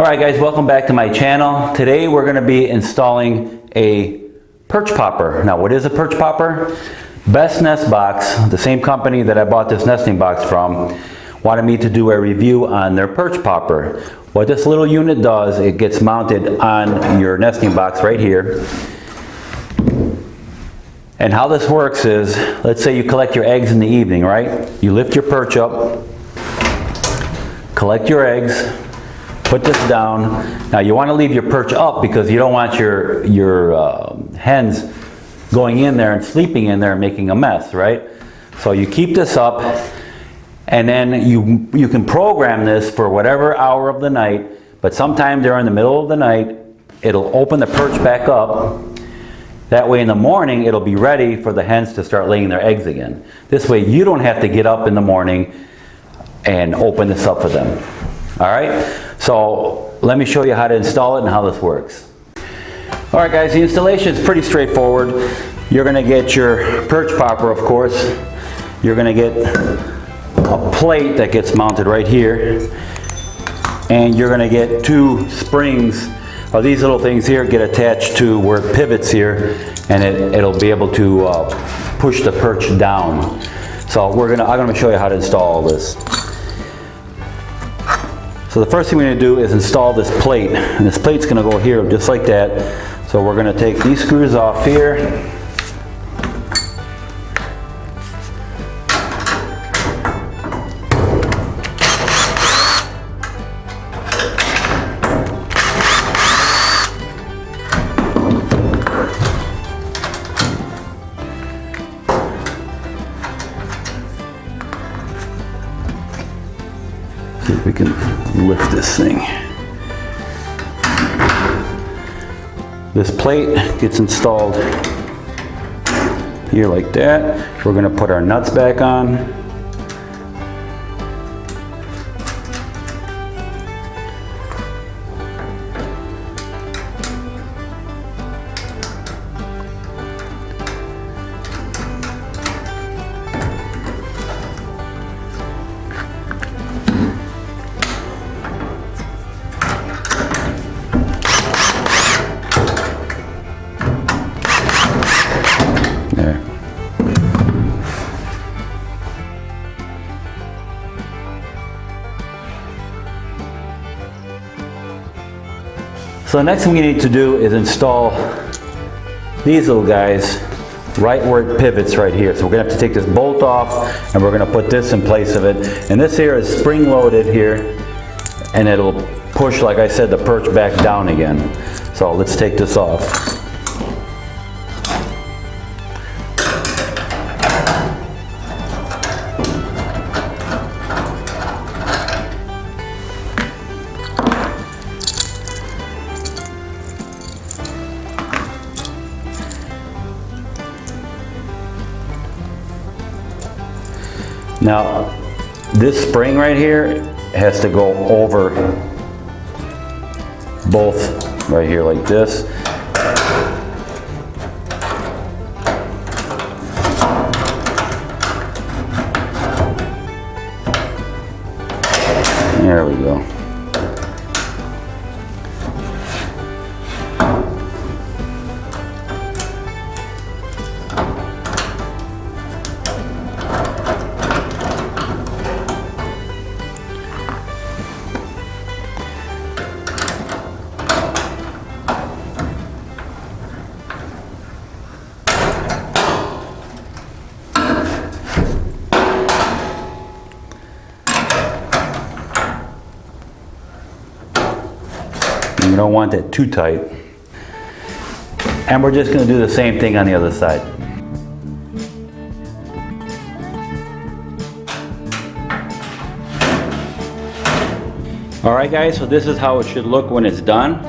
Alright guys, welcome back to my channel. Today we're going to be installing a perch popper. Now what is a perch popper? Best Nest Box, the same company that I bought this nesting box from, wanted me to do a review on their perch popper. What this little unit does, it gets mounted on your nesting box right here. And how this works is, let's say you collect your eggs in the evening, right? You lift your perch up, collect your eggs, put this down. Now you want to leave your perch up because you don't want your hens going in there and sleeping in there and making a mess, right? So you keep this up, and then you can program this for whatever hour of the night, but sometime during the middle of the night, it'll open the perch back up. That way in the morning, it'll be ready for the hens to start laying their eggs again. This way you don't have to get up in the morning and open this up for them. All right, so let me show you how to install it and how this works. All right guys, the installation is pretty straightforward. You're gonna get your perch popper, of course. You're gonna get a plate that gets mounted right here. And you're gonna get two springs. These little things here get attached to where it pivots here, and it'll be able to push the perch down. So I'm gonna show you how to install all this. So the first thing we're going to do is install this plate, and this plate's going to go here just like that. So we're going to take these screws off here. See if we can lift this thing. This plate gets installed here like that. We're going to put our nuts back on. There. So the next thing we need to do is install these little guys right where it pivots right here. So we're going to have to take this bolt off, and we're going to put this in place of it. And this here is spring loaded here, and it'll push, like I said, the perch back down again. So let's take this off. Now, this spring right here has to go over both right here like this. There we go. You don't want that too tight. And we're just going to do the same thing on the other side. Alright guys, so this is how it should look when it's done.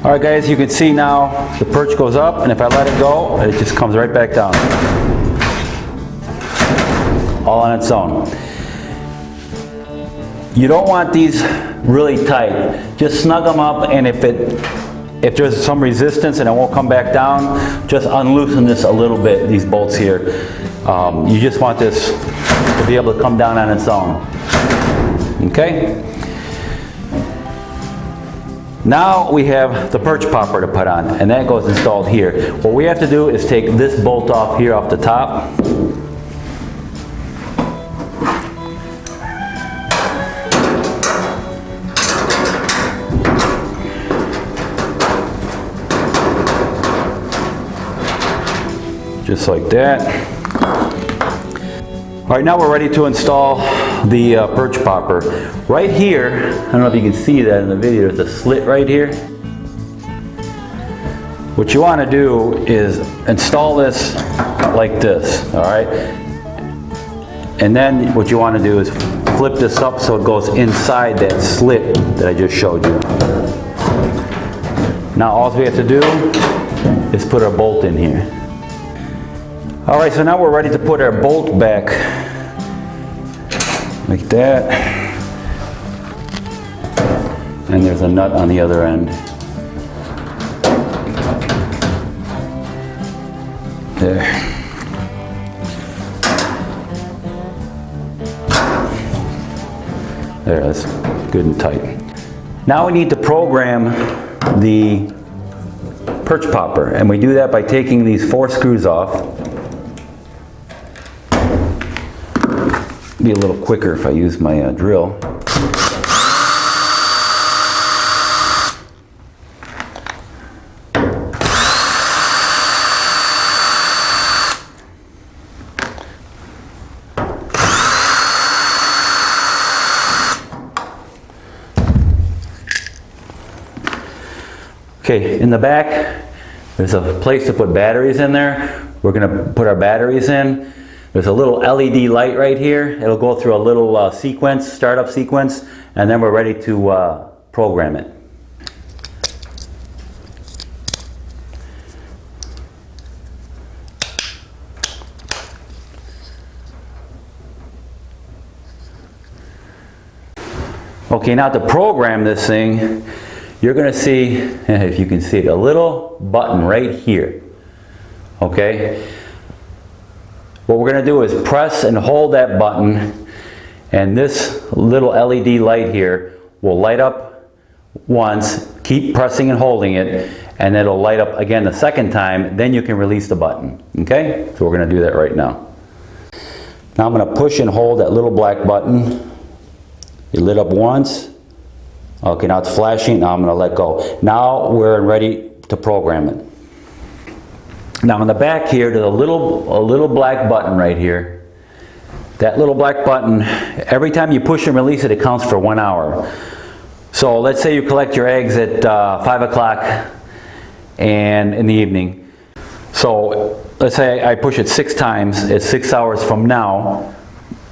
Alright guys, you can see now the perch goes up, and if I let it go, it just comes right back down. All on its own. You don't want these really tight. Just snug them up, and if it if there's some resistance and it won't come back down, just unloosen this a little bit, these bolts here. You just want this to be able to come down on its own. Okay? Now we have the perch popper to put on, and that goes installed here. What we have to do is take this bolt off here off the top. Just like that. All right, now we're ready to install the perch popper. Right here, I don't know if you can see that in the video, there's a slit right here. What you want to do is install this like this, all right? And then what you want to do is flip this up so it goes inside that slit that I just showed you. Now all we have to do is put our bolt in here. All right, so now we're ready to put our bolt back, like that. And there's a nut on the other end. There. There, that's good and tight. Now we need to program the perch popper, and we do that by taking these 4 screws off. Be a little quicker if I use my drill. Okay, in the back, there's a place to put batteries in there. We're gonna put our batteries in. There's a little LED light right here. It'll go through a little sequence, startup sequence, and then we're ready to program it. Okay, now to program this thing, you're going to see, if you can see it, a little button right here. Okay? What we're going to do is press and hold that button, and this little LED light here will light up once, keep pressing and holding it, and it'll light up again the second time, then you can release the button. Okay? So we're going to do that right now. Now I'm going to push and hold that little black button. It lit up once. Okay, now it's flashing. Now I'm going to let go. Now we're ready to program it. Now on the back here, there's a little black button right here. That little black button, every time you push and release it, it counts for 1 hour. So let's say you collect your eggs at 5 o'clock and in the evening. So let's say I push it 6 times. It's 6 hours from now,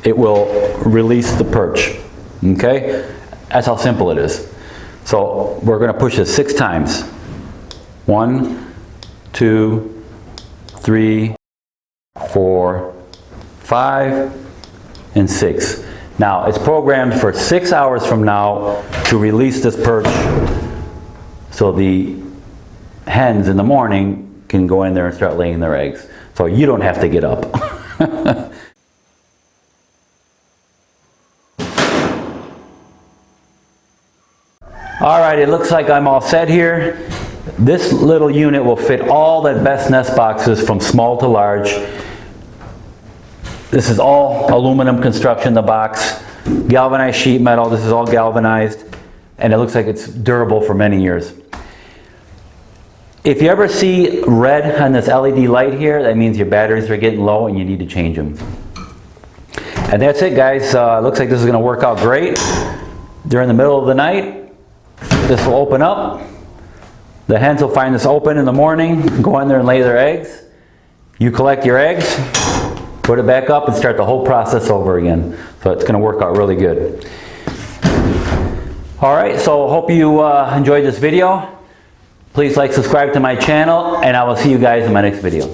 it will release the perch. Okay? That's how simple it is. So we're going to push it 6 times. 1, 2, 3, 4, 5, and 6. Now it's programmed for 6 hours from now to release this perch so the hens in the morning can go in there and start laying their eggs. So you don't have to get up. All right, it looks like I'm all set here. This little unit will fit all the best nest boxes from small to large. This is all aluminum construction, the box. Galvanized sheet metal, this is all galvanized. And it looks like it's durable for many years. If you ever see red on this LED light here, that means your batteries are getting low and you need to change them. And that's it, guys. Looks like this is going to work out great. During the middle of the night, this will open up. The hens will find this open in the morning, go in there and lay their eggs. You collect your eggs, put it back up and start the whole process over again. So it's going to work out really good. Alright, so hope you enjoyed this video. Please like, subscribe to my channel, and I will see you guys in my next video.